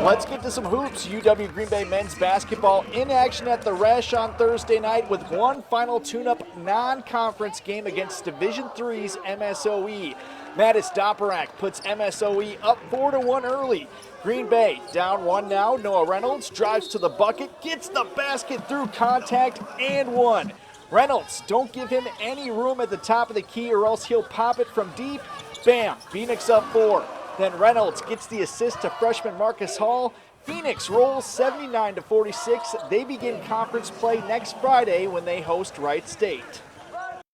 Let's get to some hoops. UW Green Bay men's basketball in action at the Resch on Thursday night with one final tune-up non-conference game against Division III's MSOE. Mattis Doperak puts MSOE up 4-1 early. Green Bay down one now. Noah Reynolds drives to the bucket, gets the basket through contact, and one. Reynolds, don't give him any room at the top of the key or else he'll pop it from deep. Bam, Phoenix up 4. Then Reynolds gets the assist to freshman Marcus Hall. Phoenix rolls 79-46. They begin conference play next Friday when they host Wright State.